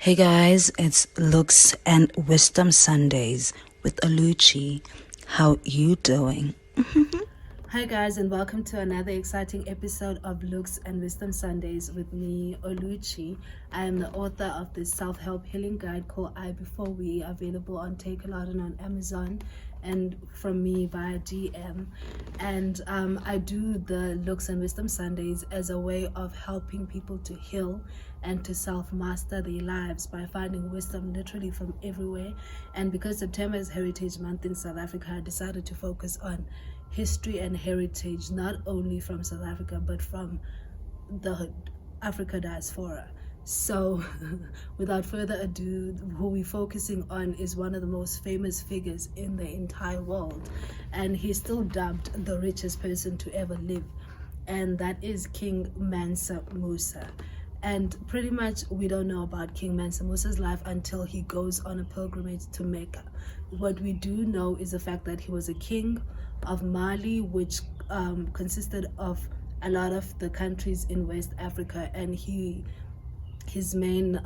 Hey guys, it's Looks and Wisdom Sundays with Oluchi. How you doing? Hi guys, and welcome to another exciting episode of Looks and Wisdom Sundays with me, Oluchi. I am the author of this self-help healing guide called I Before We, available on Takealot and on Amazon, and from me via DM. And I do the Looks and Wisdom Sundays as a way of helping people to heal and to self-master their lives by finding wisdom literally from everywhere. And because September is Heritage Month in South Africa, I decided to focus on history and heritage, not only from South Africa but from the Africa diaspora. So without further ado, who we're focusing on is one of the most famous figures in the entire world, and he's still dubbed the richest person to ever live, and that is King Mansa Musa. And pretty much we don't know about King Mansa Musa's life until he goes on a pilgrimage to Mecca. What we do know is the fact that he was a king of Mali, which consisted of a lot of the countries in West Africa, and his main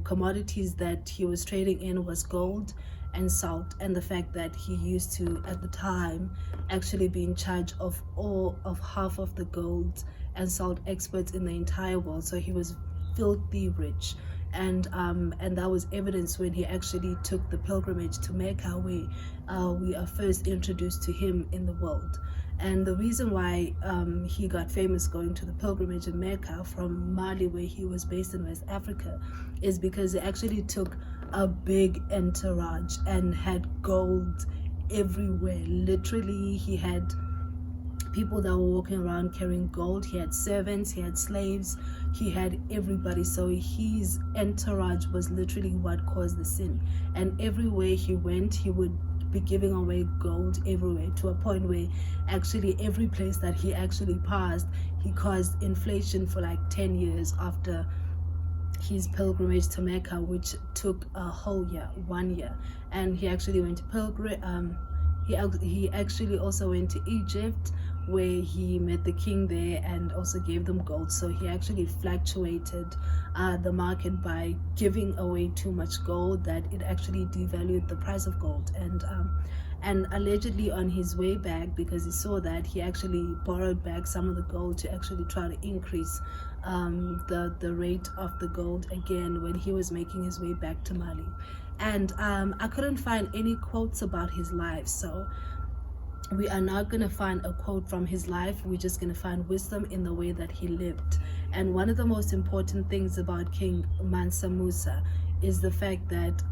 commodities that he was trading in was gold and salt, and the fact that he used to at the time actually be in charge of half of the gold and salt exports in the entire world. So he was filthy rich, and that was evidence when he actually took the pilgrimage to Mecca, where we are first introduced to him in the world. And the reason why he got famous going to the pilgrimage in Mecca from Mali, where he was based in West Africa, is because he actually took a big entourage and had gold everywhere. Literally, he had people that were walking around carrying gold. He had servants, he had slaves, he had everybody. So his entourage was literally what caused the sin. And everywhere he went, he would be giving away gold everywhere, to a point where actually every place that he actually passed, he caused inflation for like 10 years after his pilgrimage to Mecca, which took a whole year, 1 year. And he actually went to he actually also went to Egypt, where he met the king there and also gave them gold. So he actually fluctuated the market by giving away too much gold, that it actually devalued the price of gold. And allegedly on his way back, because he saw that, he actually borrowed back some of the gold to actually try to increase the rate of the gold again when he was making his way back to Mali. And I couldn't find any quotes about his life, so we are not going to find a quote from his life. We're just going to find wisdom in the way that he lived. And one of the most important things about King Mansa Musa is the fact that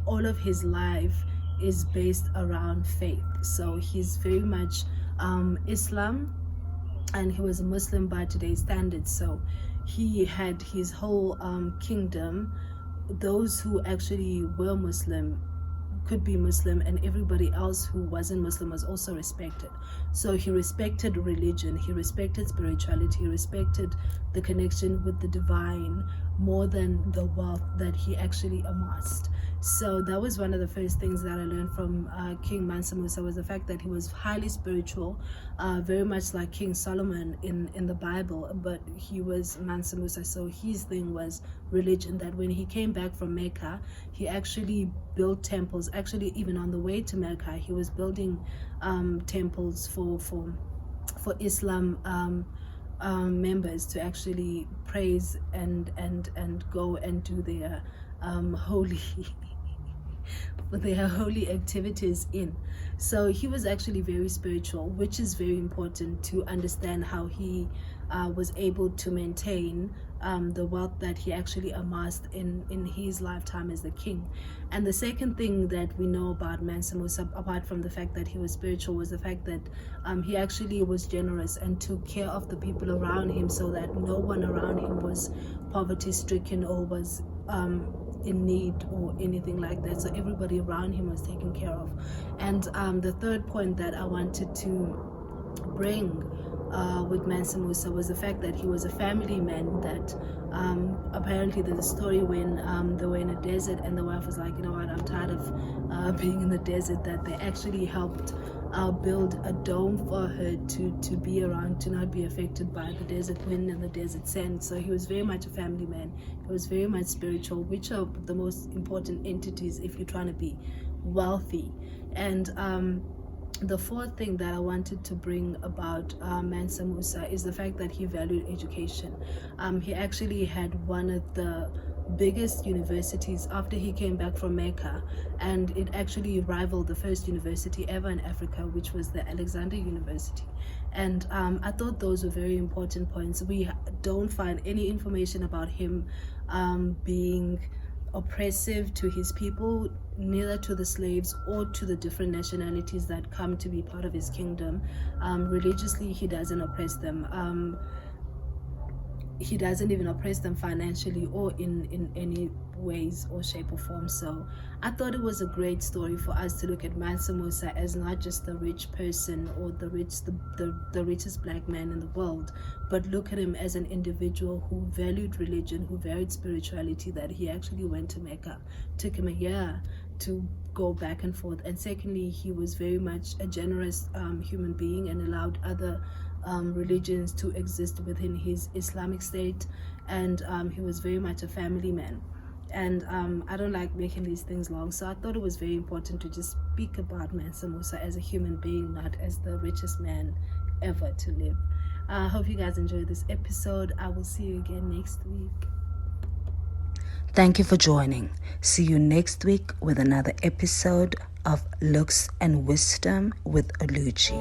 all of his life is based around faith. So he's very much Islam, and he was a Muslim by today's standards. So he had his whole kingdom. Those who actually were Muslim could be Muslim, and everybody else who wasn't Muslim was also respected. So he respected religion, he respected spirituality, he respected the connection with the divine more than the wealth that he actually amassed. So that was one of the first things that I learned from King Mansa Musa, was the fact that he was highly spiritual, very much like King Solomon in the Bible, but he was Mansa Musa. So his thing was religion, that when he came back from Mecca, he actually built temples. Actually, even on the way to Mecca, he was building temples for Islam members to actually praise and go and do their holy activities in. So he was actually very spiritual, which is very important to understand how he was able to maintain the wealth that he actually amassed in his lifetime as the king. And the second thing that we know about Mansa Musa, apart from the fact that he was spiritual, was the fact that he actually was generous and took care of the people around him, so that no one around him was poverty stricken or was in need or anything like that. So everybody around him was taken care of. And the third point that I wanted to bring with Mansa Musa was the fact that he was a family man. That apparently there's a story when they were in a desert and the wife was like, you know what, I'm tired of being in the desert, that they actually helped build a dome for her to be around, to not be affected by the desert wind and the desert sand. So he was very much a family man. He was very much spiritual, which are the most important entities if you're trying to be wealthy. And the fourth thing that I wanted to bring about Mansa Musa is the fact that he valued education. He actually had one of the biggest universities after he came back from Mecca, and it actually rivaled the first university ever in Africa, which was the Alexander University. And I thought those were very important points. We don't find any information about him being oppressive to his people, neither to the slaves or to the different nationalities that come to be part of his kingdom. Religiously, he doesn't oppress them. He doesn't even oppress them financially or in any ways or shape or form. So I thought it was a great story for us to look at Mansa Musa as not just the rich person or the richest black man in the world, but look at him as an individual who valued religion, who valued spirituality, that he actually went to Mecca. Took him a year to go back and forth. And secondly, he was very much a generous human being and allowed other religions to exist within his Islamic state. And he was very much a family man. And I don't like making these things long, so I thought it was very important to just speak about Mansa Musa as a human being, not as the richest man ever to live. I hope you guys enjoyed this episode. I will see you again next week. Thank you for joining. See you next week with another episode of Looks and Wisdom with Oluchi.